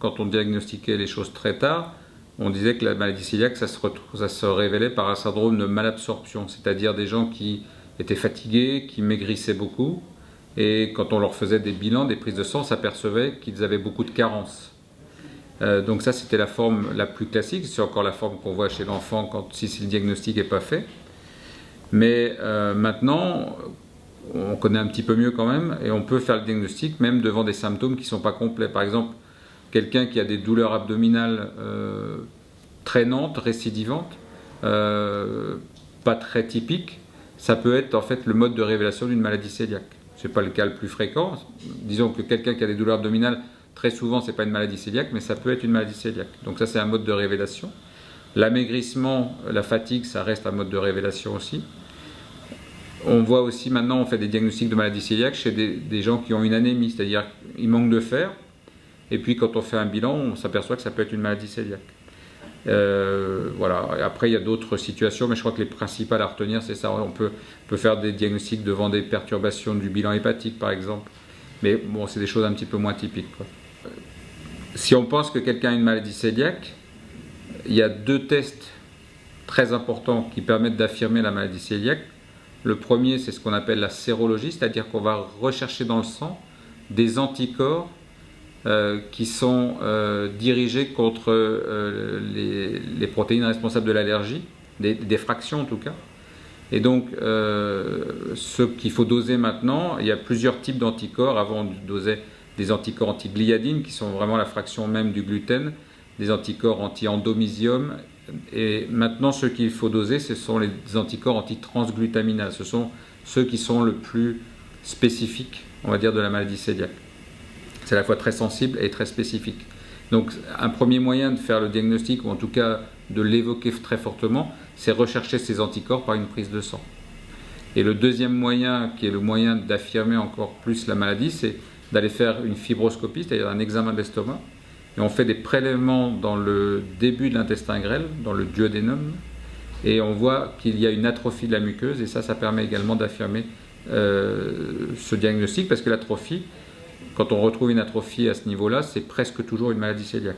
quand on diagnostiquait les choses très tard, on disait que la maladie cœliaque, ça se révélait par un syndrome de malabsorption, c'est-à-dire des gens qui étaient fatigués, qui maigrissaient beaucoup, et quand on leur faisait des bilans, des prises de sang, on s'apercevait qu'ils avaient beaucoup de carences. Donc ça, c'était la forme la plus classique, c'est encore la forme qu'on voit chez l'enfant si le diagnostic n'est pas fait. Mais maintenant, on connaît un petit peu mieux quand même, et on peut faire le diagnostic même devant des symptômes qui ne sont pas complets. Par exemple, quelqu'un qui a des douleurs abdominales traînantes, récidivantes, pas très typiques, ça peut être en fait le mode de révélation d'une maladie cœliaque. Ce n'est pas le cas le plus fréquent. Disons que quelqu'un qui a des douleurs abdominales, très souvent, ce n'est pas une maladie cœliaque, mais ça peut être une maladie cœliaque. Donc ça, c'est un mode de révélation. L'amaigrissement, la fatigue, ça reste un mode de révélation aussi. On voit aussi maintenant, on fait des diagnostics de maladie cœliaque chez des gens qui ont une anémie, c'est-à-dire qu'ils manquent de fer. Et puis quand on fait un bilan, on s'aperçoit que ça peut être une maladie cœliaque. Voilà. Et après, il y a d'autres situations, mais je crois que les principales à retenir, c'est ça. On peut faire des diagnostics devant des perturbations du bilan hépatique, par exemple. Mais bon, c'est des choses un petit peu moins typiques, quoi. Si on pense que quelqu'un a une maladie cœliaque, il y a 2 tests très importants qui permettent d'affirmer la maladie cœliaque. Le premier, c'est ce qu'on appelle la sérologie, c'est-à-dire qu'on va rechercher dans le sang des anticorps qui sont dirigés contre les protéines responsables de l'allergie, des fractions en tout cas. Et donc, ce qu'il faut doser maintenant, il y a plusieurs types d'anticorps. Avant, on dosait des anticorps anti-gliadine, qui sont vraiment la fraction même du gluten, des anticorps anti-endomysium. Et maintenant, ceux qu'il faut doser, ce sont les anticorps anti-transglutaminase. Ce sont ceux qui sont le plus spécifiques, on va dire, de la maladie cœliaque. C'est à la fois très sensible et très spécifique. Donc, un premier moyen de faire le diagnostic, ou en tout cas de l'évoquer très fortement, c'est rechercher ces anticorps par une prise de sang. Et le deuxième moyen, qui est le moyen d'affirmer encore plus la maladie, c'est d'aller faire une fibroscopie, c'est-à-dire un examen d'estomac. Et on fait des prélèvements dans le début de l'intestin grêle, dans le duodénum, et on voit qu'il y a une atrophie de la muqueuse, et ça permet également d'affirmer ce diagnostic, parce que l'atrophie, quand on retrouve une atrophie à ce niveau-là, c'est presque toujours une maladie cœliaque.